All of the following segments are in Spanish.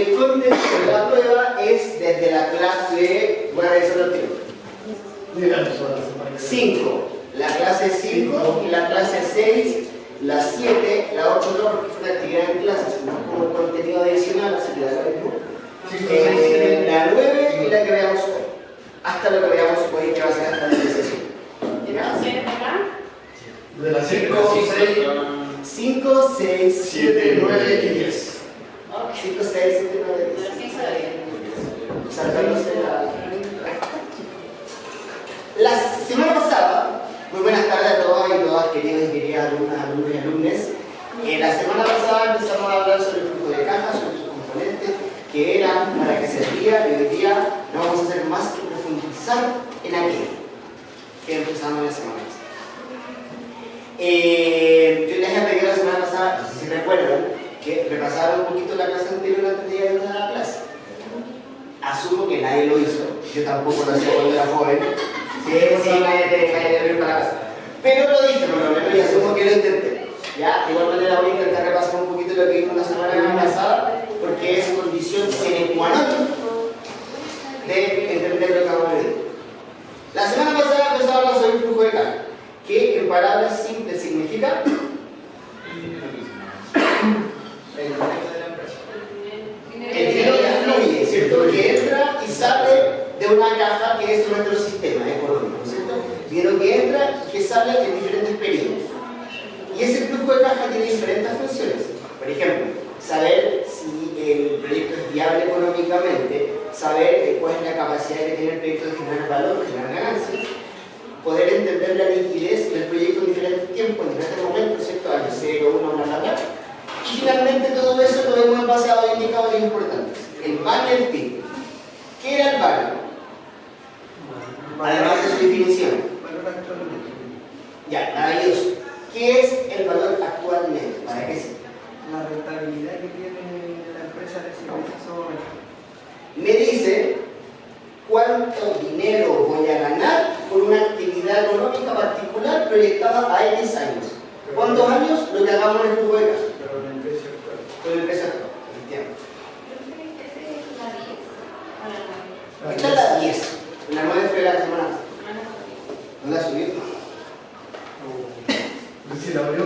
El contenido de la prueba es desde la clase, voy a revisar el tiempo. 5, la clase 5, la clase 6, la 7, la 8 no, porque fue una actividad en clase, sino como contenido adicional, así que la 9 y la que veamos hoy. Hasta lo que veamos hoy, que va a ser hasta la sesión. De las 5, 6, 7, 9 y 10. 5, 6, 7, 9 y 10. Saltándose la semana pasada, muy buenas tardes a todos y todas, queridos y queridas alumnos y alumnes. La semana pasada empezamos a hablar sobre el flujo de caja, sobre sus componentes, que eran, para qué servía, y hoy día no vamos a hacer más que profundizar en aquello que empezamos la semana pasada. Yo les había pedido la semana pasada, no sé si recuerdan, que repasaran un poquito la clase anterior antes de ir a la clase. Asumo que nadie lo hizo, yo tampoco lo hacía cuando era joven. Sí, nadie para la casa. Pero lo dije, por lo menos, y asumo que lo intenté. ¿Ya? De igual manera voy a intentar repasar un poquito lo que vimos la semana pasada, porque es condición sine qua non de entender lo que vamos a ver. La semana pasada empezamos a hablar sobre el flujo de caja, que en palabras simples significa el dinero que fluye, ¿cierto? Que entra y sale de una caja que es nuestro sistema económico, ¿cierto? Dinero que entra y que sale en diferentes periodos. Y ese flujo de caja tiene diferentes funciones. Por ejemplo, saber si el proyecto es viable económicamente, saber cuál es la capacidad que tiene el proyecto de generar valor, generar ganancias, poder entender la liquidez del proyecto en diferentes tiempos, en diferentes momentos, ¿cierto? Año 0, 1, bla, bla, bla. Y finalmente todo eso lo vemos en base a dos indicadores importantes, el VAN y el PIB. ¿Qué era el VAN? Además de su definición. Ya, maravilloso. ¿Qué es el valor actualmente? ¿Para qué sirve? La rentabilidad que tiene la empresa de ese momento. Me dice cuánto dinero voy a ganar por una actividad económica particular proyectada a X años. ¿Cuántos años? Lo que hagamos en el flujo de caja. Pero la empresa actual. Con el peso actual, efectivamente. Esta es la 10. La 9 fue la semana. ¿No la subí? ¿Sí la abrió?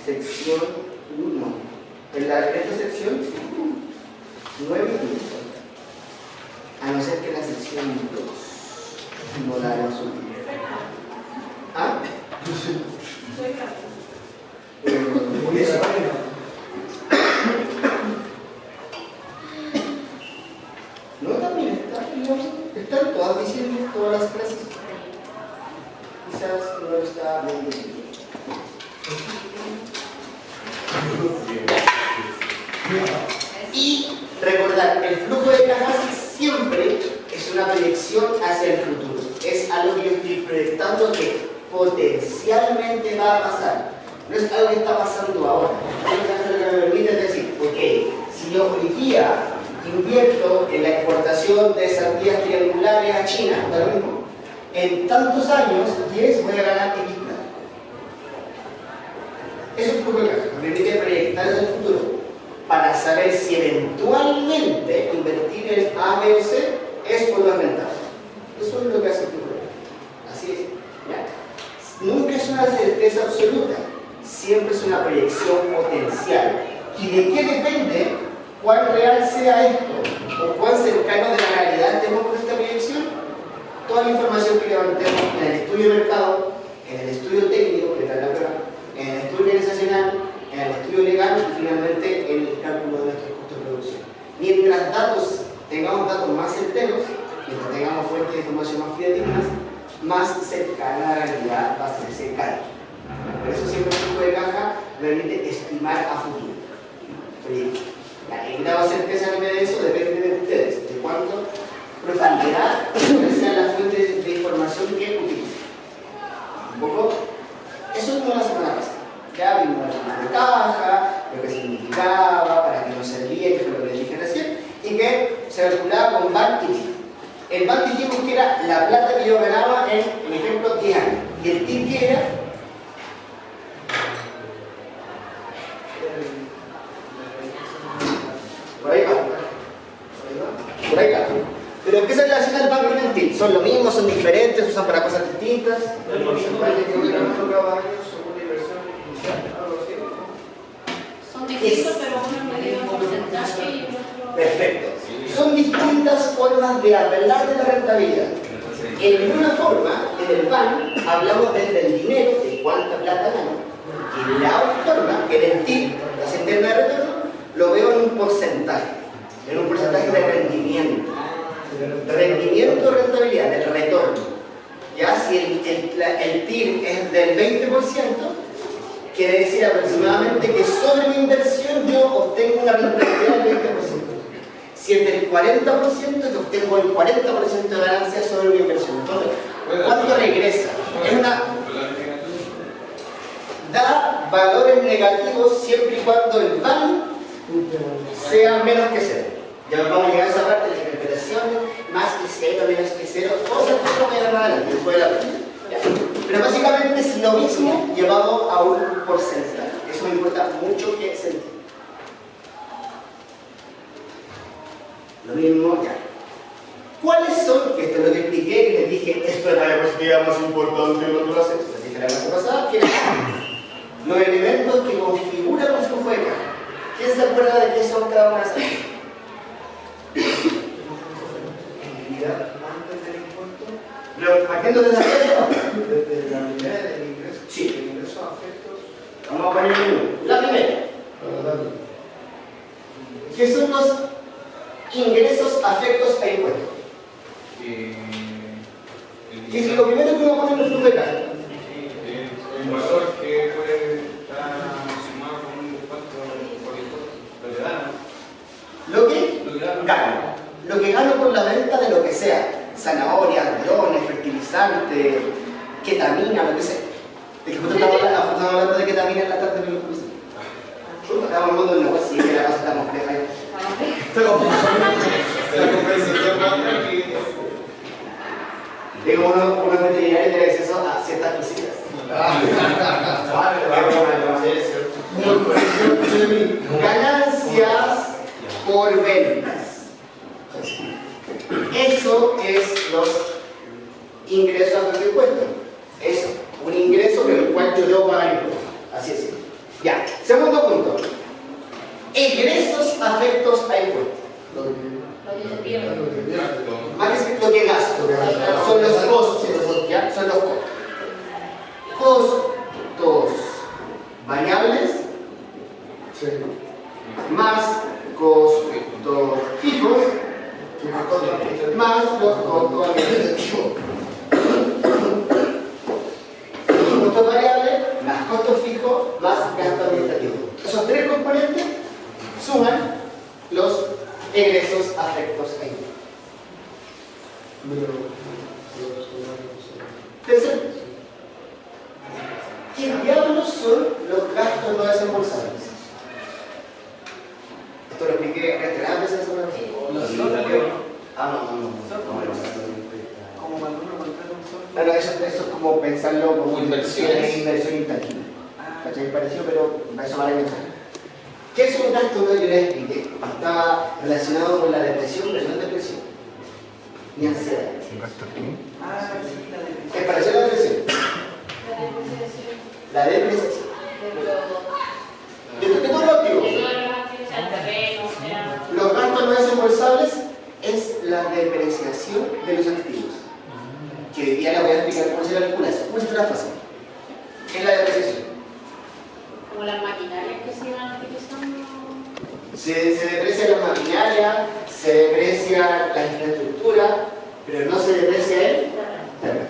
Sección 1. En esta sección, 9 y 10. A no ser que la sección 2 no la hemos subido. ¿Ah? No, también están todas diciendo todas las clases. Quizás no está bien definido. Y recordar, el flujo de cajas siempre es una proyección hacia el futuro. Es algo que yo estoy proyectando que potencialmente va a pasar. No es algo que está pasando ahora. Es lo que me permite decir, ok, si yo hoy día invierto en la exportación de sandías triangulares a China, da lo mismo, en tantos años, 10 voy a ganar X plata. Eso es flujo de caja, me permite proyectar hacia el futuro para saber si eventualmente invertir en A, B o C es por la ventaja. Eso es lo que hace el flujo de caja. Así es. ¿Ya? Nunca es una certeza absoluta, siempre es una proyección potencial. ¿Y de qué depende cuán real sea esto? ¿O cuán cercano de la realidad estemos con esta proyección? Toda la información que levantemos en el estudio de mercado, en el estudio técnico, que está en la prueba, en el estudio organizacional, en el estudio legal y finalmente en el cálculo de nuestros costos de producción. Mientras tengamos datos más certeros, mientras tengamos fuentes de información más fidedignas, más cercana a la realidad va a ser ese cálculo. Por eso siempre el flujo de caja permite estimar a futuro. La grado de certeza que me dé eso depende de ustedes, de cuánto profundidad sean las fuentes de información que utilicen. Un poco, eso es como la semana pasada. Ya vimos la semana de caja, lo que significaba, para qué nos servía, que fue lo que les dije recién, y que se calculaba con VAN y TIC. El VAN dijimos que era la plata que yo ganaba en, por ejemplo, 10 años. Y el TIC que era ¿Son lo mismo? ¿Son diferentes? ¿Usan para cosas distintas? El porcentaje que hubiera cada año según la inversión inicial, algo así. Son distintos, pero uno es medido en porcentaje y el otro... Perfecto. Son distintas formas de hablar de la rentabilidad. En una forma, en el PAN, hablamos desde el dinero, de cuánta plata gano. Y en la otra forma, en el TIR, la interna de retorno, lo veo en un porcentaje de rendimiento. Rendimiento o rentabilidad, del retorno. Ya si el TIR es del 20%, quiere decir aproximadamente que sobre mi inversión yo obtengo una rentabilidad del 20%. Si es del 40%, yo obtengo el 40% de ganancia sobre mi inversión. Entonces, ¿cuánto regresa? Da valores negativos siempre y cuando el VAN sea menos que cero. Ya vamos a llegar a esa parte de las interpretaciones, más que cero, menos que cero, cosas que no voy a dar adelante, después de la práctica. Pero básicamente es lo mismo llevado a un porcentaje. Eso me importa mucho que se entienda. Lo mismo ya. ¿Cuáles son? Que esto es lo que expliqué, que les dije, esto es la diapositiva más importante de lo que lo hacemos. Les dije la clase pasada, que los elementos que configuran un flujo de caja. ¿Quién se acuerda de qué son cada una de esas cosas? Antes del impuesto, Pero partiendo de la desde la primera del ingreso, sí. el ingreso a efectos, Vamos a poner uno. La primera. ¿Qué son los ingresos afectos a impuestos? ¿Qué es lo primero que uno pone en el flujo de caja? El valor que puede estar sumado con un impuesto por impuesto, lo que gana. Lo que gano. Lo que gano por la venta de lo que sea. Zanahorias, drones, fertilizantes, ketamina, lo que sea. De que justo estamos hablando de ketamina en la tarde, pero no sé. Estamos hablando de una cosa así, que la cosa está compleja. La compensación banca que... Digo, uno es veterinario y tiene acceso a ciertas cositas. Ganancias por ventas. Eso es los ingresos a los impuestos. Es un ingreso con el cual yo debo pagar impuestos. Así es. Ya. Segundo punto. Egresos afectos a impuestos. Más que lo que gasto. Son los costos. ¿Ya? Son los costos. Costos variables más costos fijos más los costos administrativos. Costos variables más costos fijos más gasto administrativo. Esos tres componentes suman los egresos afectos a impuestos. Tercero, ¿qué diablos son los gastos no desembolsables? Esto lo expliqué reiteradas veces en esa Como cuando uno contrata un software. Bueno, eso es como pensarlo como inversión intangible. ¿Cachai? Parecido, pero eso vale mencionar. ¿Qué es un gasto no? Yo les expliqué. Estaba relacionado con la depresión, pero no es depresión, ni ansiedad. Ah, sí, la de... ¿Es parecido a la depresión? La depresión. ¿De todo lo activo? Los gastos no desembolsables es la depreciación de los activos. Que hoy día la voy a explicar cómo se calcula. Es ultra fácil. ¿Qué es la depreciación? Como las maquinarias que se iban utilizando. Se deprecia la maquinaria, se deprecia la infraestructura, pero no se deprecia el terreno.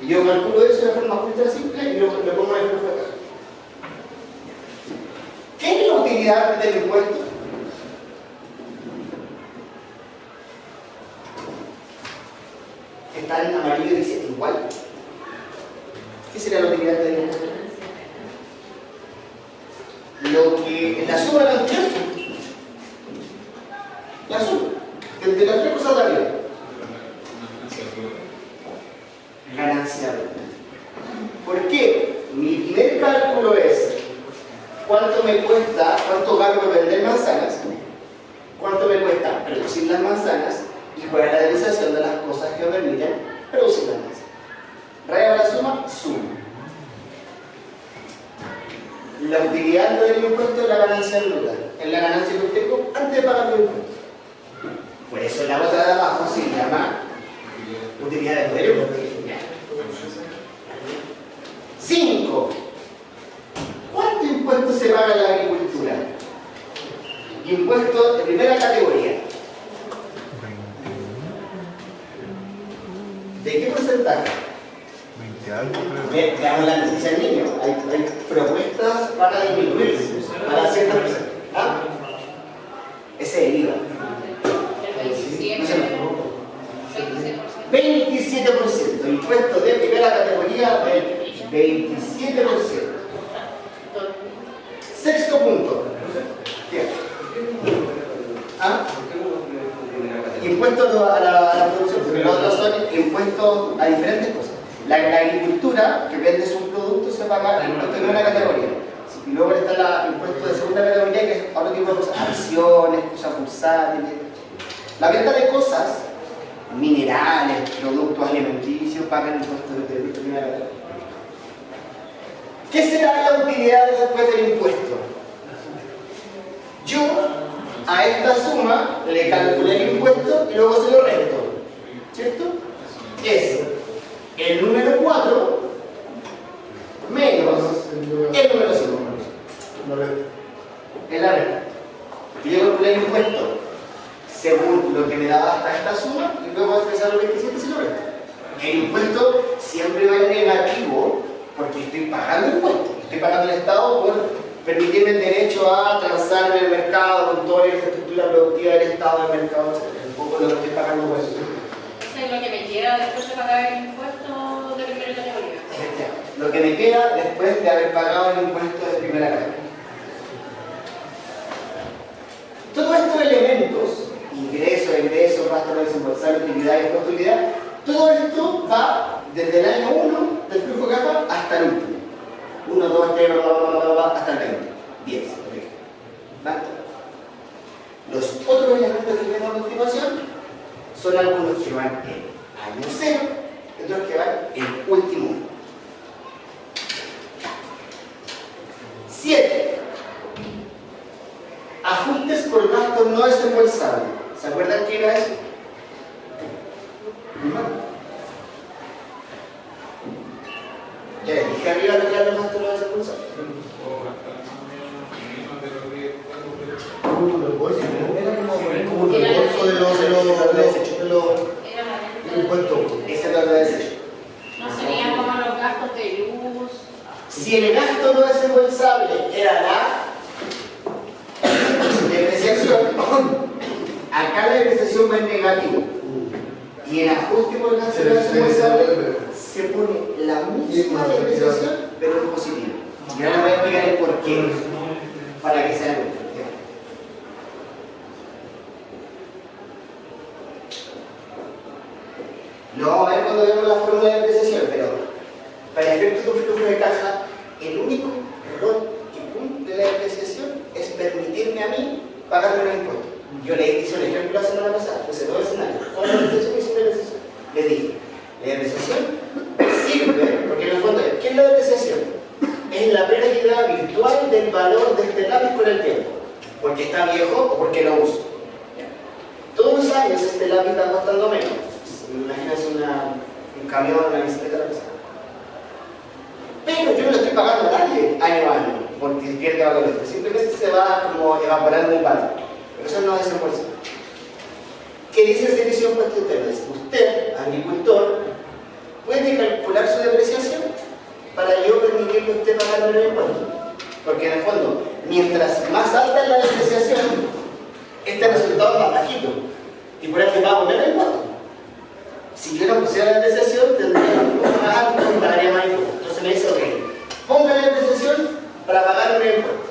Y yo calculo eso de forma ultra simple y lo pongo en el flujo de caja. ¿Qué es la utilidad del impuesto? Está en amarillo y dice igual. ¿Qué sería la utilidad del impuesto? Lo que es la suma de los impuestos. La suma. De las tres cosas de arriba. Ganancia bruta. ¿Por qué? Mi primer cálculo es cuánto me cuesta, cuánto gano por vender manzanas, cuánto me cuesta producir las manzanas y cuál es la realización de las cosas que me permiten Reducir la ganancia. Raíz de la suma, suma. La utilidad del impuesto es la ganancia bruta. Es la ganancia que obtengo antes de pagar los impuestos. Por eso la otra de abajo se llama utilidad del poder impuesto. 5. ¿Cuánto impuesto se paga en la agricultura? Impuesto de primera categoría. ¿De qué porcentaje? 20 algo, creo. Veamos la noticia del niño. Hay propuestas para disminuir, para ciertas personas. ¿Ah? Ese es el IVA. El 27%. 27%. Impuesto de primera categoría del 27%. Sexto punto. Bien. ¿Ah? Impuestos a la producción, porque los otros son impuestos a diferentes cosas. La agricultura, que vende sus productos, se paga impuesto de primera categoría. Y luego está el impuesto de segunda categoría, que es otro tipo de cosas, acciones, cosas bursátiles. La venta de cosas, minerales, productos alimenticios, pagan impuestos de primera categoría. ¿Qué será la utilidad después del impuesto? Yo a esta suma le calculé el impuesto y luego se lo resto, ¿cierto? Es el número 4 menos el número 5. Es la resta. Yo calculé el impuesto según lo que me daba hasta esta suma y luego expresar los 27 y se lo resto. El impuesto siempre va en negativo porque estoy pagando impuestos. Estoy pagando al Estado por permitirme el derecho a transar en el mercado con toda la infraestructura productiva del Estado, del mercado, etc. Un poco lo que estoy pagando por eso. Eso es lo que me queda después de pagar el impuesto de primera categoría. Lo que me queda después de haber pagado el impuesto de primera categoría. Todos estos elementos, ingresos, egresos, gasto no desembolsable, utilidad y utilidad, todo esto va desde el año 1 del flujo de caja hasta el último. 1, 2, 3, hasta el 20. 10. ¿Vale? Los otros elementos que tenemos a continuación son algunos que van en año 0 y otros que van en último 1. 7. Ajustes por gastos no desembolsables. ¿Se acuerdan qué era eso? Ya les dije arriba lo que eran los gastos no desembolsables. Era como el reembolso de los impuestos. Ese es lo de desecho. No serían como los gastos de luz. Si el gasto no desembolsable era la depreciación, acá la depreciación va en negativo. Y en ajuste por gasto no desembolsable se pone la misma depreciación, pero en positivo. Y ahora voy a explicar el por qué, para que se den cuenta. Lo vamos a ver cuando vemos la fórmula de depreciación, pero para efectos de un flujo de caja, el único error que cumple la depreciación es permitirme a mí pagar menos impuestos. Yo le hice un ejemplo la semana pasada, puse dos escenarios. ¿Cuál es la depreciación y hice la depreciación? Les dije, la depreciación sirve, porque en el fondo, ¿qué es la depreciación? Es la pérdida virtual del valor de este lápiz con el tiempo, porque está viejo o porque lo uso. Todos los años este lápiz está costando menos. Imagínense un camión, una bicicleta, lo que sea. Pero yo no lo estoy pagando a nadie año a año, porque pierde valor. Simplemente se va como evaporando el valor. Pero eso no es desembolsado. ¿Qué dice el servicio de impuestos internos? Usted, agricultor, puede calcular su depreciación para yo permitirle a usted pagar menos impuestos. Porque en el fondo, mientras más alta es la depreciación, este resultado es más bajito. Y por eso pago menos impuestos. Si yo no pusiera la depreciación, tendría un poco más alto y pagaría más impuestos. Entonces me dice, ok, ponga la depreciación para pagar menos impuestos.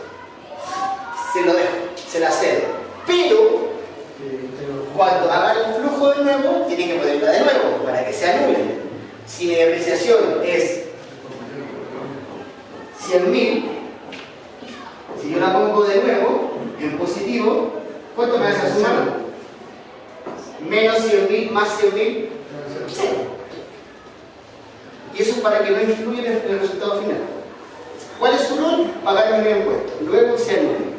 Se lo dejo, se la cedo. Pero, cuando haga el flujo de nuevo, tiene que ponerla de nuevo para que se anule. Si mi depreciación es 100.000, si yo la pongo de nuevo en positivo, ¿cuánto me hace sumar? Menos 100.000 más 100.000, 0. Eso para que no influya en el resultado final. ¿Cuál es su rol? Pagar el medio impuesto. Luego se anule,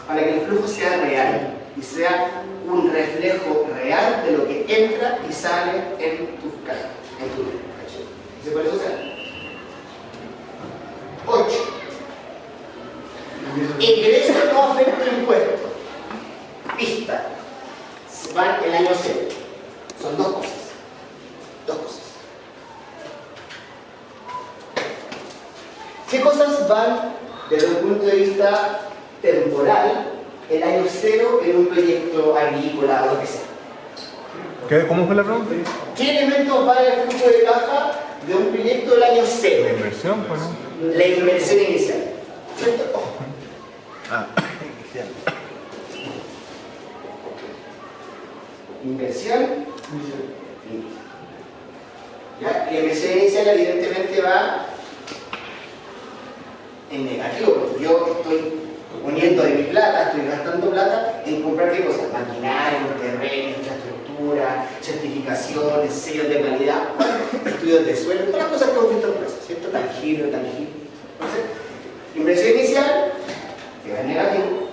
para que el flujo sea real y sea un reflejo real de lo que entra y sale en tu caja, en tu caché. ¿Se por eso se hace? 8. Ingreso no afecta impuesto. Pista. Van el año 0. Son dos cosas. Dos cosas. ¿Qué cosas van desde un punto de vista temporal el año 0 en un proyecto agrícola o lo que sea? ¿Cómo fue la pregunta? ¿Qué elementos van en el flujo de caja de un proyecto del año 0? La inversión, pues, ¿no? La inversión inicial. ¿Cierto? Ojo. Ah, inicial. Inversión. ¿Ya? La inversión inicial evidentemente va en negativo. Yo estoy poniendo de mi plata, estoy gastando plata en comprar qué cosas, maquinaria, terreno, infraestructura, certificaciones, sellos de calidad, estudios de suelo, todas las cosas que hemos visto en empresas, ¿cierto? Tangible. Entonces, inversión inicial, que va en negativo,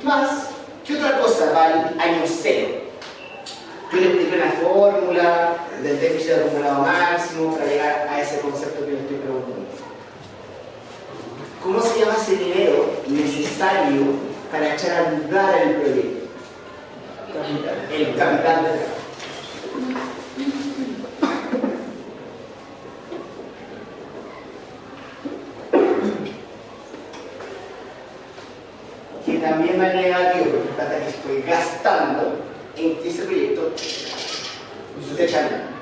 más, ¿qué otra cosa va al año 0? Yo le expliqué una fórmula del déficit acumulado máximo para llegar a ese concepto que yo estoy preguntando. ¿Cómo se llama ese dinero necesario para echar a andar el proyecto? El capital de trabajo. Que también va negativo, porque es plata que estoy gastando en que ese proyecto se echa a andar.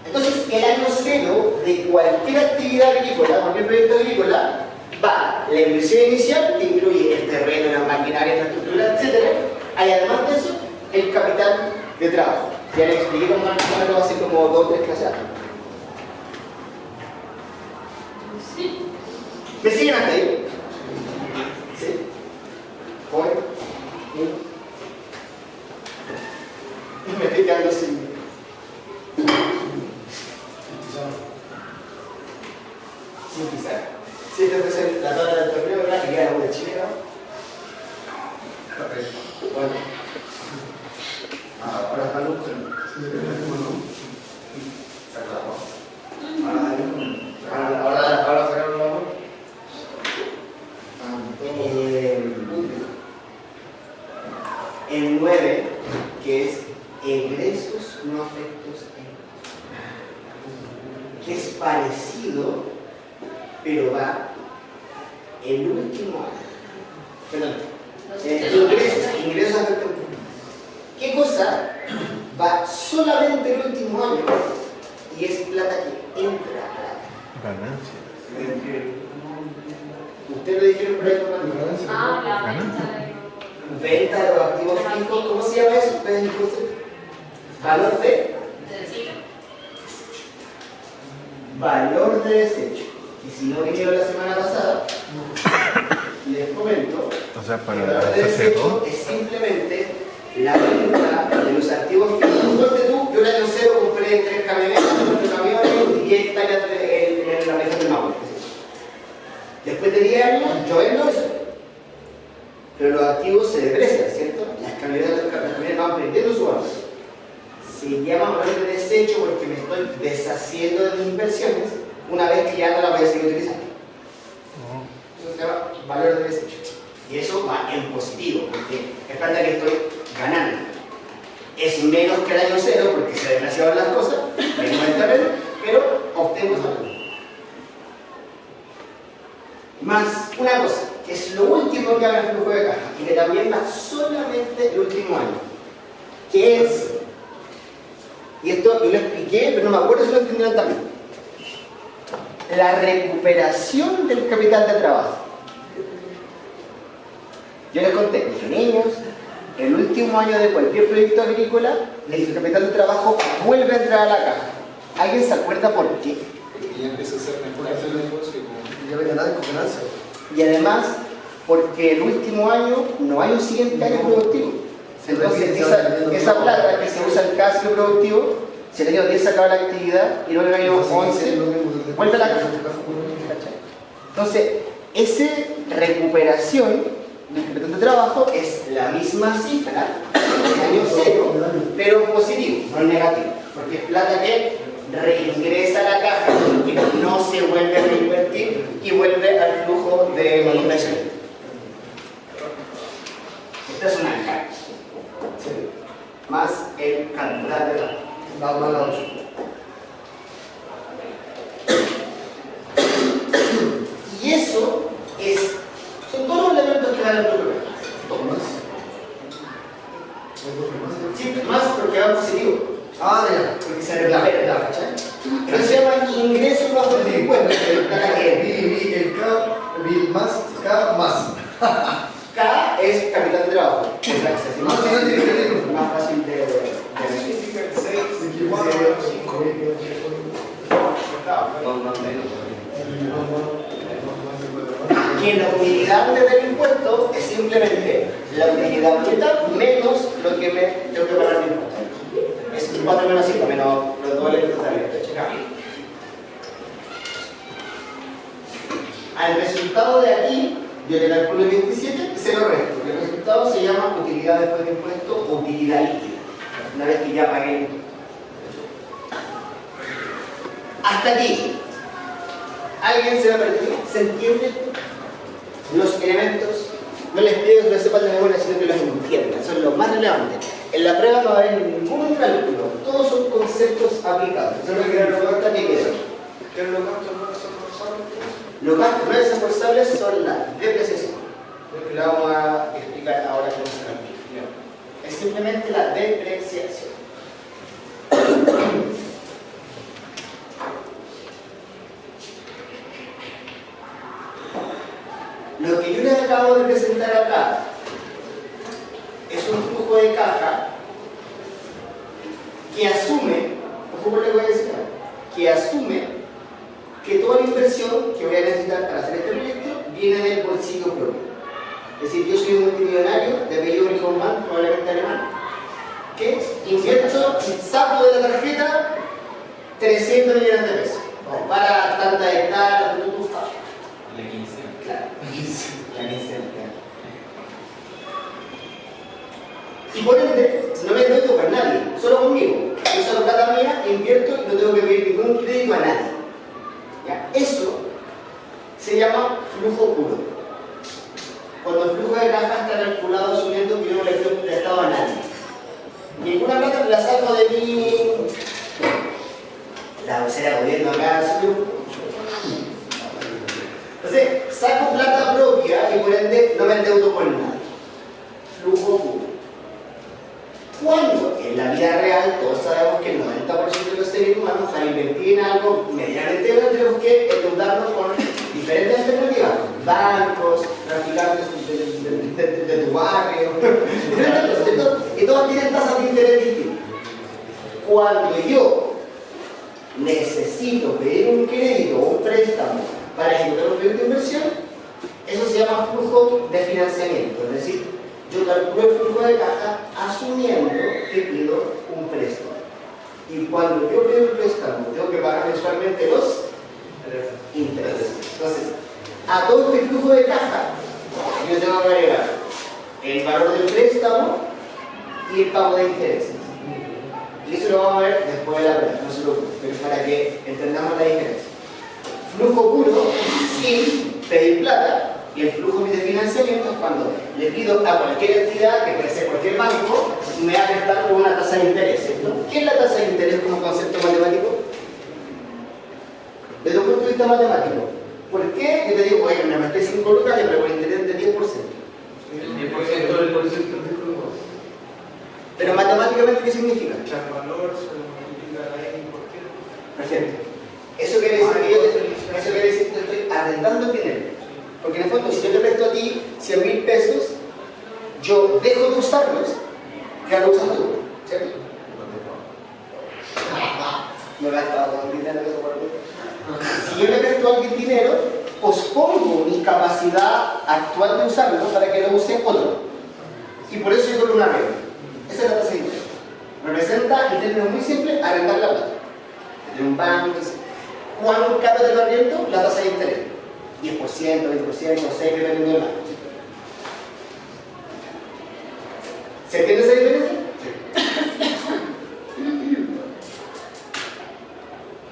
Entonces, el año 0 de cualquier actividad agrícola, cualquier proyecto agrícola, va la inversión inicial, que incluye el terreno, la maquinaria, la infraestructura, etc. Hay además de eso, el capital de trabajo. Ya les expliqué cómo lo hace como 2 o 3 clases. Sí. ¿Me siguen hasta ahí? ¿Sí? ¿Joven? ¿Sí? Me estoy quedando sin... Sin pisar. Si esta es la tabla del torneo, ¿verdad? Que queda la de Chile, ¿no? Bueno. Ahora está luz. Ahora sacaron la voz. El 9, que es egresos no afectos que es parecido, pero va el último año. Perdón, ingresos afectos. ¿Qué cosa va solamente el último año y es plata que entra a la Ganancia. ¿Usted lo dijeron por ahí? Ah, la venta de... Venta de los activos fijos, ¿cómo se llama eso? ¿Ustedes entonces? Valor de valor de desecho. Y si no vinieron la semana pasada, les comento, O sea, para el valor de hacerse desecho todo. es simplemente la venta de los activos fijos. Suponte tú, yo el año 0 compré 3 camionetas, 4 camiones y 10 hectáreas en la región del Maule. Después de 10 años, yo vendo eso. Pero los activos se deprecian, ¿cierto? Las camionetas van perdiendo su valor. Se llama valor de desecho porque me estoy deshaciendo de mis inversiones una vez que ya no las voy a seguir utilizando. Eso se llama valor de desecho. Y eso va en positivo, porque es plata que estoy ganando. Es menos que el año 0 porque se depreciaron las cosas, menos el terreno, pero obtengo esa plata. Más una cosa, que es lo último que haga el flujo de caja y que también va solamente el último año, que es, y esto yo lo expliqué, pero no me acuerdo si lo entendieron también, la recuperación del capital de trabajo. Yo les conté, dije, niños, el último año de cualquier proyecto agrícola, el capital de trabajo vuelve a entrar a la caja. ¿Alguien se acuerda por qué? Porque ya empieza a ser mejor hacer el negocio. Ya ven ganar con ganancia. Y además, porque el último año no hay un siguiente año productivo. Entonces, esa plata que se usa en Casio productivo Si el año 10 se acaba la actividad y luego el año 11 vuelve a la caja. Entonces, esa recuperación de trabajo es la misma cifra del año 0, pero positivo, no negativo, porque es plata que reingresa a la caja, que no se vuelve a reinvertir y vuelve al flujo de inversión. Esta es una carga, más el capital de la y eso son todos los elementos que van a programa. Todos. Sí, más porque va positivo. Ah, ya. Porque se recupera, ¿cachai? Pero se llama ingreso bajo el impuesto. El más, K más. K es capital de trabajo. Más más fácil de que la utilidad del impuesto es simplemente la utilidad bruta menos lo que me tengo que pagar de impuesto. Es 4 menos 5 menos los dos elementos de la al resultado de aquí yo le calculo el 27 y se lo resto. El resultado se llama utilidad después de impuesto o utilidad líquida, una vez que ya pagué el impuesto. Hasta aquí, ¿alguien se va a perder? ¿Se entiende? Los elementos, no les pido que lo sepan de memoria, sino que los entiendan, son los más relevantes. En la prueba no va a haber ningún cálculo, todos son conceptos aplicados. Eso es lo que la pregunta que queda. ¿Pero los gastos no son forzables? Los gastos no desembolsables son la depreciación, lo que la vamos a explicar ahora con ese cálculo. Es simplemente la depreciación. Lo que yo les acabo de presentar acá es un flujo de caja que asume, ¿cómo le voy a decir? Que asume que toda la inversión que voy a necesitar para hacer este proyecto viene del bolsillo propio. Es decir, yo soy un multimillonario de apellido Rickman, probablemente alemán, que invierto, saco de la tarjeta 300 millones de pesos para tantas hectáreas, La quincena. claro. La quincena, claro. Y por ende, no me endeudo con nadie, solo conmigo. Yo saco plata mía, invierto y no tengo que pedir ningún crédito a nadie. ¿Ya? Eso se llama flujo puro. Cuando el flujo de caja está calculado asumiendo que yo no le estoy prestado a nadie. Ninguna plata la saco de mi... La vocera gobierno acá, entonces, saco plata propia y por ende no me endeudo con nadie. Flujo puro. Cuando en la vida real todos sabemos que el 90% de los seres humanos para invertir en algo medianamente grande tenemos que endeudarnos con diferentes alternativas. Bancos, traficantes de tu barrio, diferentes cosas. Y todos tienen tasas de interés distintas. Cuando yo necesito pedir un crédito o un préstamo para ejecutar un proyecto de inversión, eso se llama flujo de financiamiento. Es decir, yo calculo el flujo de caja asumiendo que pido un préstamo. Y cuando yo pido un préstamo, tengo que pagar mensualmente los intereses. Entonces, a todo este flujo de caja, yo tengo que agregar el valor del préstamo y el pago de intereses. Y eso lo vamos a ver después de la prueba, no se lo preocupen, pero para que entendamos la diferencia. Flujo puro sin pedir plata, y el flujo de financiamiento es cuando le pido a cualquier entidad, que puede ser cualquier banco, me va a prestar con una tasa de interés, ¿cierto? ¿Qué es la tasa de interés como concepto matemático? Desde un punto de vista matemático. ¿Por qué? Yo te digo, oye, me presté 5 lucas, pero con interés del 10%. El 10% del porcentaje del flujo. Pero matemáticamente, ¿qué significa? El valor se multiplica la N por qué. Perfecto. Eso quiere decir que yo te estoy arrendando el dinero. Porque en el fondo, si yo te presto a ti 100.000 pesos, yo dejo de usarlos, ya lo usas tú, ¿cierto? No gastaba con dinero, eso por ti. Si yo le presto a alguien dinero, pospongo mi capacidad actual de usarlo para que lo use otro. Y por eso yo doy una regla. Esa es la tasa de interés. Representa, en términos muy simples, arrendar la plata. De un banco, ¿cuán caro te lo arriendo? La tasa de interés. 10%, 20%, 6%, dependiendo del banco. ¿Se entiende esa diferencia?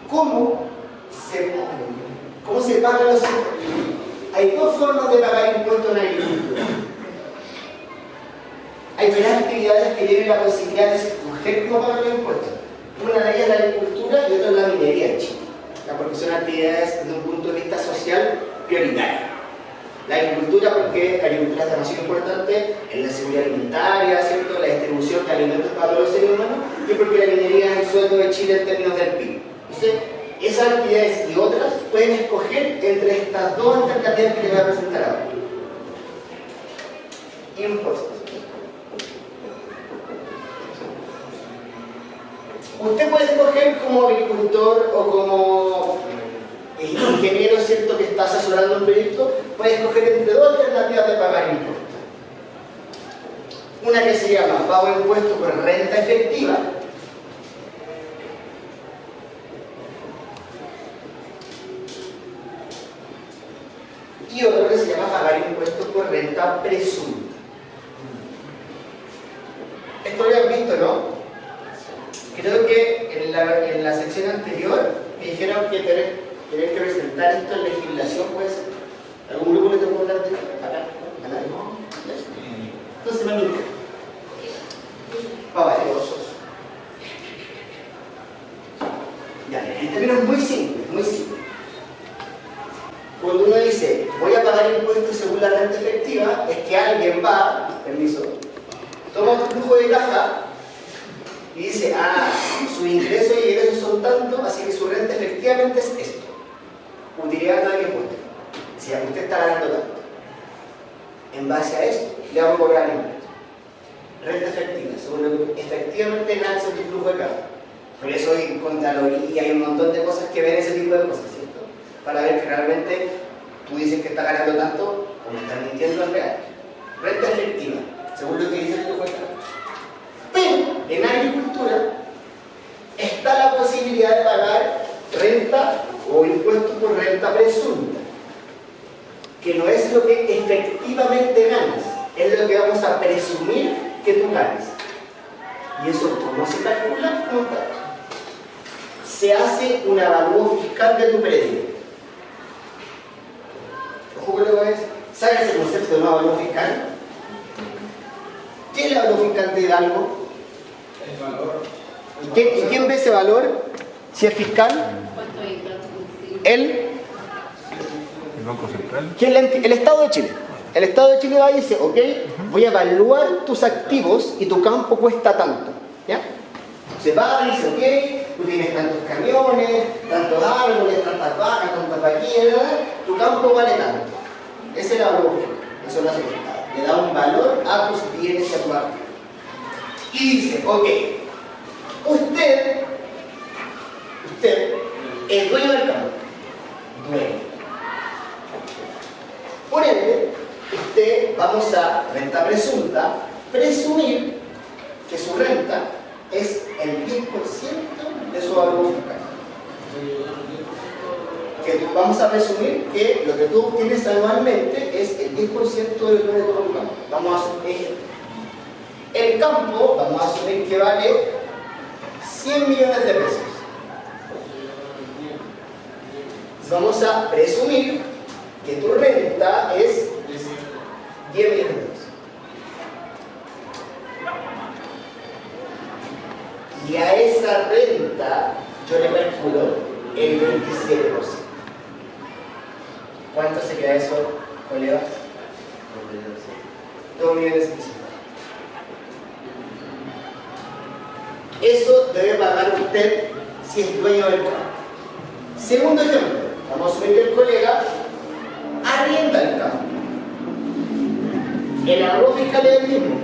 ¿Cómo se pagan los impuestos? Hay dos formas de pagar impuestos en agricultura. Hay varias actividades que tienen la posibilidad de escoger cómo pagar los impuestos. Una de ellas es la agricultura y otra es la minería en Chile, porque son actividades desde un punto de vista social prioritario. La agricultura, porque la agricultura es demasiado importante en la seguridad alimentaria, ¿cierto? La distribución de alimentos para todos los seres humanos, y porque la minería es el sueldo de Chile en términos del PIB. Entonces, esas actividades y otras pueden escoger entre estas dos alternativas que les voy a presentar ahora. Impuestos. Usted puede escoger como agricultor o como ingeniero, ¿cierto?, que está asesorando un proyecto, puede escoger entre dos alternativas de pagar impuestos. Una que se llama pago de impuestos por renta efectiva, y otra que se llama pagar impuestos por renta presunta. Esto lo habían visto, ¿no? Creo que en la sección anterior me dijeron que tenés que presentar esto en legislación, ¿puede ser? ¿Algún grupo le tengo que hablar de esto? ¿Acá? ¿A nadie? ¿No? Entonces, mamita. Vamos a ver. Ya, en términos muy simples, muy simples. Cuando uno dice, voy a pagar impuestos según la renta efectiva, es que alguien va, permiso, toma un flujo de caja y dice, su ingreso y egresos son tantos, así que su renta efectivamente es esto. Utilidad de impuestos. Si usted está ganando tanto. En base a eso, le vamos a cobrar impuestos. Renta efectiva, según lo que efectivamente ganas en tu flujo de caja. Por eso hay Contraloría y un montón de cosas que ven ese tipo de cosas, ¿cierto? Para ver que realmente tú dices que estás ganando tanto, o me estás mintiendo, es real. Renta efectiva, según lo que dice el flujo de caja. Pero en agricultura está la posibilidad de pagar renta o impuestos por renta presunta, que no es lo que efectivamente ganas, es lo que vamos a presumir que tú ganes. ¿Y eso cómo se calcula? ¿Cómo está? Se hace un avalúo fiscal de tu predio. Ojo con lo que voy a decir. ¿Sabes el concepto de un avalúo fiscal? ¿Qué es el avalúo fiscal de Hidalgo? El valor. ¿Y quién ve ese valor? Si es fiscal, el Banco Central. el Estado de Chile. El Estado de Chile va y dice, ok, voy a evaluar tus activos y tu campo cuesta tanto. ¿Ya? Se va y dice, ok, tú tienes tantos camiones, tantos árboles, tantas vacas, tantas vaquillas, tu campo vale tanto. Ese es el valor fiscal. Eso lo hace el Estado. Le da un valor a tus bienes y a tu activo. Y dice, ok, usted es dueño del campo. Dueño. Por ende, vamos a renta presunta, presumir que su renta es el 10% de su valor fiscal. Vamos a presumir que lo que tú obtienes anualmente es el 10% de lo que vale todo el campo. Vamos a asumir el campo, vamos a asumir que vale 100 millones de pesos. Vamos a presumir que tu renta es 10 millones de pesos. Y a esa renta yo le calculo el 27%. ¿Cuánto se queda eso, colegas? 2 millones de pesos. Eso debe pagar usted si es dueño del campo. Segundo ejemplo, vamos a asumir que el colega arrienda el campo. El ahorro fiscal es el mismo.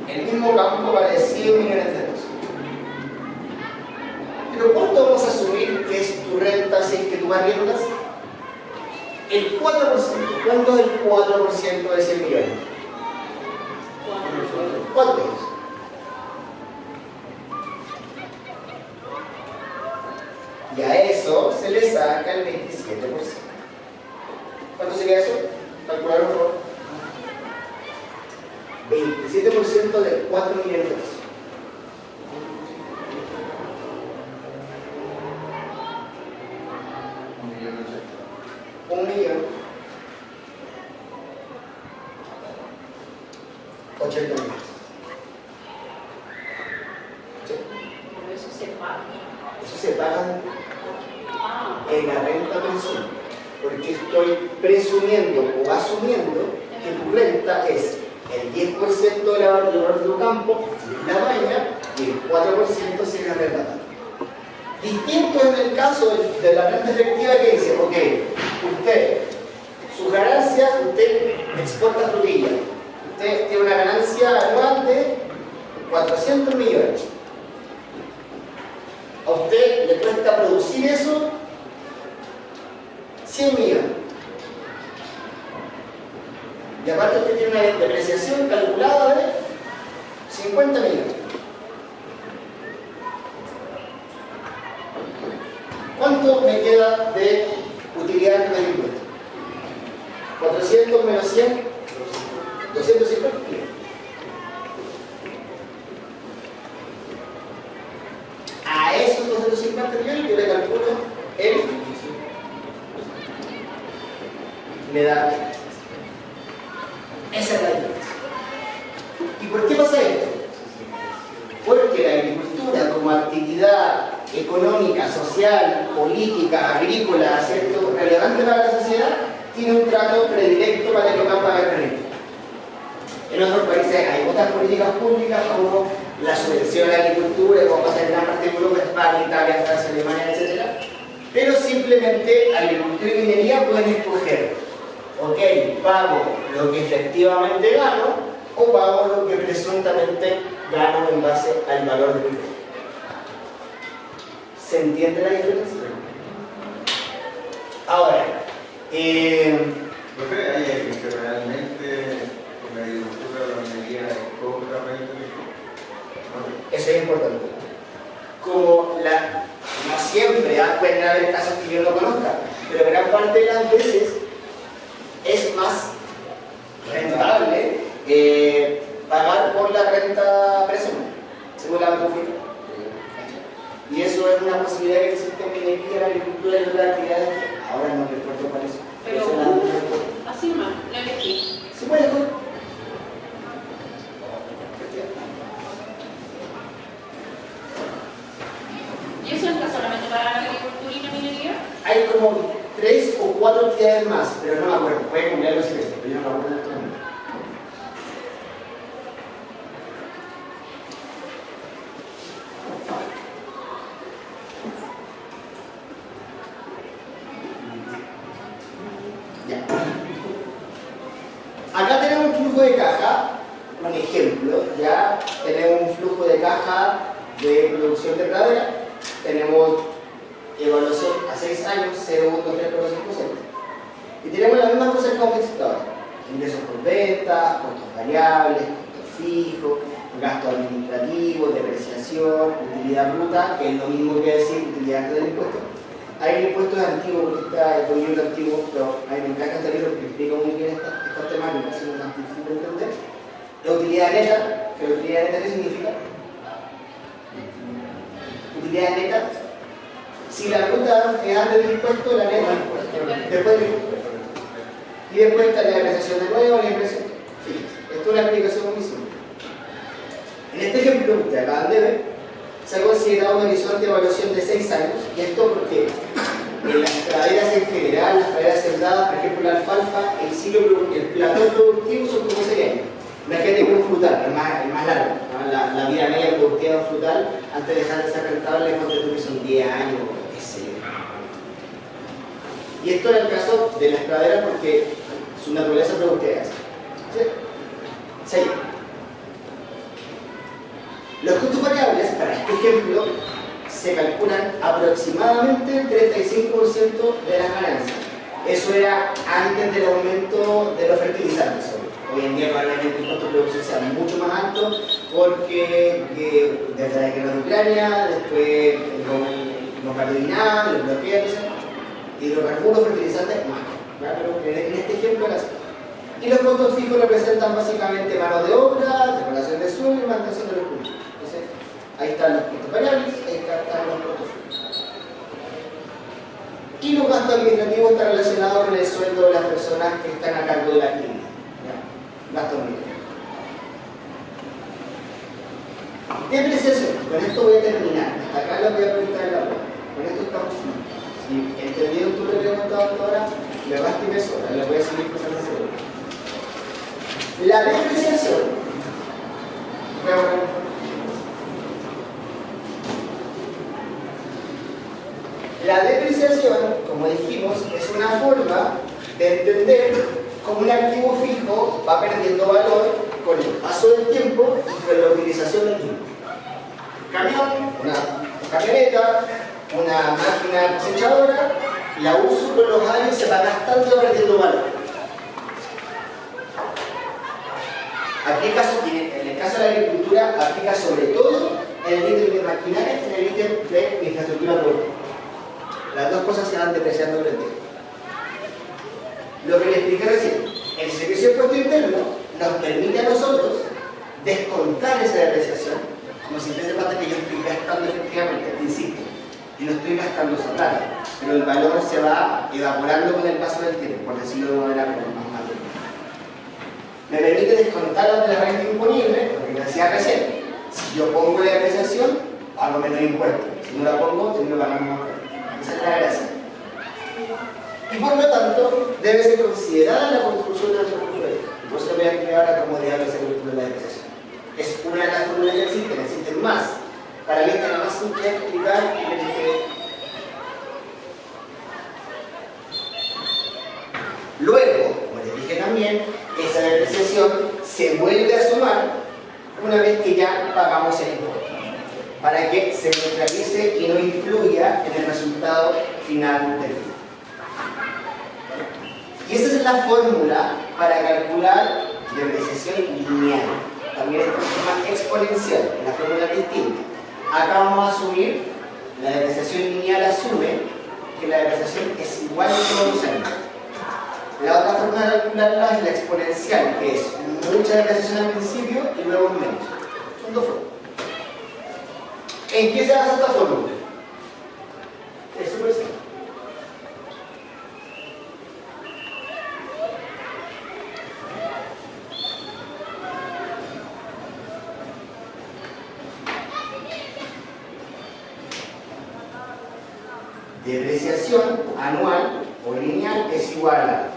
El mismo campo vale 100 millones de pesos. Pero ¿cuánto vamos a asumir que es tu renta si es que tú arriendas? El 4%. ¿Cuánto es el 4% de 100 millones? 4 millones. ¿Cuánto sería eso? Calcularlo, por favor. 27% de 4 millones de pesos. $1.080.000. ¿Sí? Por eso se paga. Eso se paga Ah, en la renta pensión, porque estoy presumiendo o asumiendo que tu renta es el 10% del valor de tu campo, si es la baña, y el 4% si es la renta. Distinto en el caso de la renta efectiva que dice, ok, usted, sus ganancias, usted exporta frutilla, usted tiene una ganancia anual de 400 millones. A usted le cuesta producir eso 100 millones. Y aparte usted tiene una depreciación calculada de 50 millones. ¿Cuánto me queda de utilidad del impuesto? 400 menos 100, 250 millones. A esos 250 millones yo le calculo el me da. Esa es la diferencia. ¿Y por qué pasa esto? Porque la agricultura como actividad económica, social, política, agrícola, ¿cierto?, relevante para la sociedad, tiene un trato predilecto para que no pague renta. En otros países hay otras políticas públicas como la subvención a la agricultura, como pasa en gran parte de Europa, España, Italia, Francia, Alemania, etc. Pero simplemente agricultura y minería pueden escoger, ok, pago lo que efectivamente gano o pago lo que presuntamente gano en base al valor del impuesto. ¿Se entiende la diferencia? Ahora, Profe, ¿hay alguien que realmente con la agricultura o la minería cobra renta? eso es importante. Como no siempre, pueden haber casos que yo no conozca, pero gran parte de las veces es más rentable pagar por la renta personal, según la conflicto. Y eso es una posibilidad que existe en minería, la agricultura y otras actividades que ahora no recuerdo cuál es. pero Eso la- así nomás, la elegí. ¿Se puede hacer? ¿Y eso entra solamente para la agricultura y la minería? Hay como 3 o 4 actividades más, pero no me acuerdo. Puede cambiarlo si quieres, pero yo no me acuerdo en este momento. Ya. Acá tenemos un flujo de caja, un ejemplo, ya tenemos un flujo de caja de producción de pradera, tenemos evaluación a 6 años, 0,3%. Y tenemos las mismas cosas que hemos visto ahora: ingresos por ventas, costos variables, costos fijos, gastos administrativos, depreciación, utilidad bruta, que es lo mismo que decir utilidad antes del impuesto. Hay el impuesto antiguo, porque está el libro antiguo, pero a mí me encanta este libro porque explica muy bien estas temáticas, así no es tan difícil de entender. La utilidad neta, que la utilidad neta, ¿qué significa? Utilidad neta. Si la ruta es antes del impuesto, la neta después del impuesto. Y después está la depreciación de nuevo y la impresión. Esto es la explicación muy simple. En este ejemplo que ustedes acaban de ver, se ha considerado un horizonte de evaluación de 6 años, y esto porque en las praderas en general, las praderas sembradas, por ejemplo la alfalfa, el platón productivo son como 6 años. Imagínate que un frutal, el más largo, ¿no? La vida media productiva de un frutal, antes de dejar de ser rentable, que son 10 años, qué sé yo. Y esto es el caso de las praderas porque su naturaleza productiva es así. ¿Sí? Los costos variables, para este ejemplo, se calculan aproximadamente el 35% de las ganancias. Eso era antes del aumento de los fertilizantes. Hoy en día probablemente el costo de producción sea mucho más alto porque desde la guerra de Ucrania, después el bombardeo de Irán, los bloqueos, hidrocarburos, fertilizantes, más. Pero en este ejemplo era así. Y los costos fijos representan básicamente mano de obra, decoración de suelo y mantención de los cultivos. Entonces, ahí están los costos variables, ahí están los costos fijos. Y los gastos administrativos están relacionados con el sueldo de las personas que están a cargo de la actividad. Gastos administrativos. Depreciación. Con esto voy a terminar. Hasta acá lo voy a preguntar en la web. Con esto estamos. Si entendieron tú lo que he preguntado hasta ahora, me basta y me sobra. Le voy a seguir pasando seguro. La depreciación. La depreciación, como dijimos, es una forma de entender cómo un activo fijo va perdiendo valor con el paso del tiempo y con la utilización del mismo. Un camión, una camioneta, una máquina cosechadora, la uso con los años y se va gastando y perdiendo valor. En el caso de la agricultura, aplica sobre todo en el ítem de maquinaria y en el ítem de infraestructura productiva. Las dos cosas se van depreciando con el tiempo. Lo que les expliqué recién, el servicio de impuesto interno nos permite a nosotros descontar esa depreciación como si fuese parte que yo estoy gastando efectivamente al principio. Y no estoy gastando esa plata, pero el valor se va evaporando con el paso del tiempo, por decirlo de una manera más madura. Me permite descontar de la renta imponible, lo que me decía recién. Si yo pongo la depreciación, pago menos impuestos. Si no la pongo, tengo que pagar más impuestos. Esa es la gracia. Y por lo tanto, debe ser considerada la construcción de nuestra cultura. Y por eso voy a explicar la comodidad de esa cultura de la depreciación. Es una de las fórmulas que existen más. Para mí esta es la más simple de explicar y luego, como les dije también, esa depreciación se vuelve a sumar una vez que ya pagamos el impuesto, para que se neutralice y no influya en el resultado final del fin. Y esa es la fórmula para calcular depreciación lineal. También está de forma exponencial, en la fórmula distinta. Acá vamos a asumir, la depreciación lineal asume que la depreciación es igual en todos los años. La otra forma de calcularla es la exponencial, que es mucha depreciación al principio y luego menos. Son dos formas. ¿En qué se basa esta fórmula? Es súper simple. Depreciación anual o lineal es igual a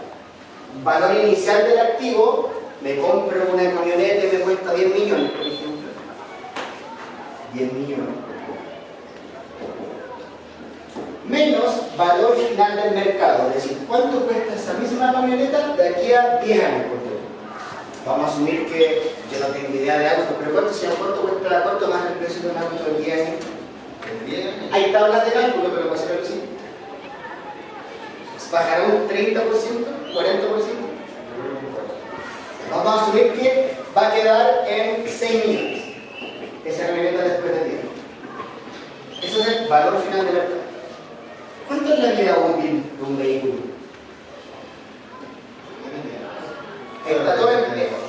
valor inicial del activo. Me compro una camioneta y me cuesta 10 millones, por ejemplo. 10 millones. Menos valor final del mercado, es decir, ¿cuánto cuesta esa misma camioneta de aquí a 10 años? Vamos a asumir que yo no tengo idea de autos, pero ¿cuánto más el precio de un auto de 10 años? Hay tablas de cálculo, pero para hacerlo así. ¿Bajará un 30%? ¿40%? Vamos a asumir que va a quedar en 6 millones esa camioneta después de 10. Eso es el valor final del mercado. ¿Cuánto es la vida útil de un vehículo?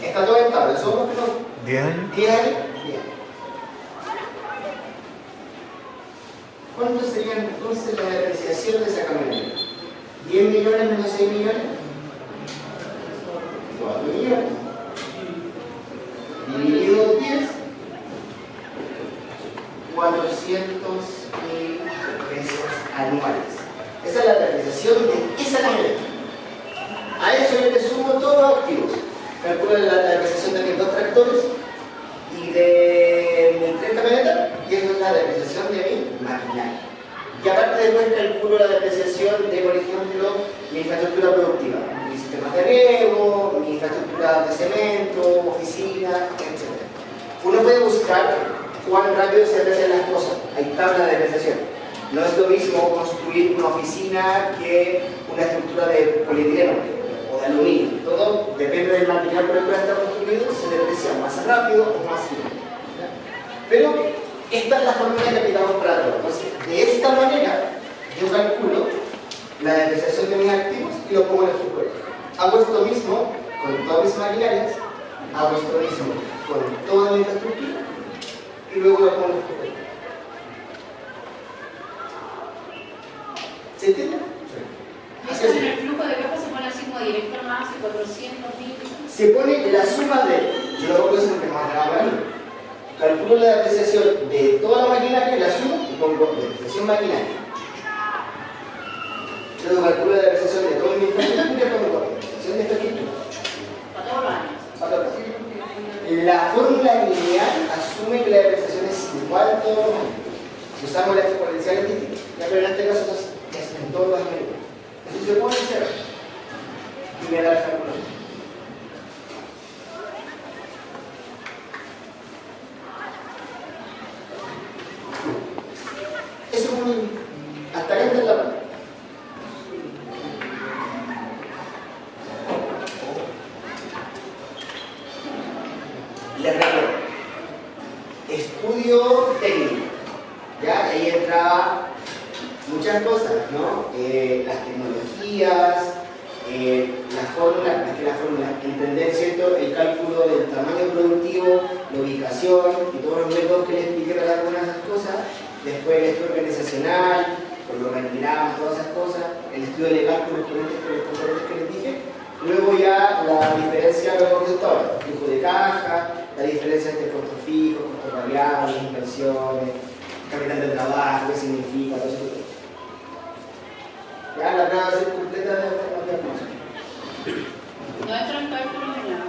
Está todo en tabla. ¿Somos que no? 10 años. 10 años. 10. ¿Cuánto sería entonces la depreciación de esa camioneta? 10 millones menos 6 millones. 4 millones. Dividido 10. 400.000 pesos anuales. Esa es la depreciación de esa camioneta. A eso yo le sumo todos los activos. Calculo la depreciación de mis 2 tractores y de mis 3 camionetas, y eso es la depreciación de mi maquinaria. Y aparte después calculo la depreciación de, por ejemplo, mi infraestructura productiva, mis sistemas de riego, mi infraestructura de cemento, oficinas, etc. Uno puede buscar cuán rápido se aprecian las cosas. Hay tablas de depreciación. No es lo mismo construir una oficina que una estructura de polietileno o de aluminio. Todo depende del material por el cual está construido, se deprecia más rápido o más lento. Pero esta es la fórmula que aplicamos para todo. Entonces, de esta manera, yo calculo la depreciación de mis activos y lo pongo en el flujo de caja. Hago esto mismo con todas mis maquinarias, hago esto mismo con toda mi infraestructura y luego lo pongo en el flujo de caja. ¿Se entiende? Eso en el flujo de caja se pone así como directo más, 400.000. Se pone la suma de, yo lo pongo eso porque más grave para mí. Calculo la depreciación de toda la maquinaria, la sumo y pongo depreciación maquinaria. Luego calculo la depreciación de toda mi infraestructura y pongo depreciación de infraestructura. Para todos los años. Para todos. La fórmula lineal asume que la depreciación es igual todos los años. Si usamos la exponencial es distinta, pero en este caso es en todos los años. Así se pone cero y me da el cálculo. Eso es un... hasta ahí está la parte. Les recuerdo, estudio técnico, ¿ya? Ahí entraba muchas cosas, ¿no? Las tecnologías, la fórmula, entender, ¿cierto?, el cálculo del tamaño productivo, la ubicación y todos los métodos que les expliqué para cada una de esas cosas. Después el estudio organizacional, con los organigramas, todas esas cosas, el estudio legal con los componentes que les dije. Luego ya la diferencia de los resultados, flujo de caja, la diferencia entre costos fijos, costos variables, inversiones, capital de trabajo, qué significa, todo eso. Ya la prueba va a ser completa de la cosa. No entra en cálculo ni nada.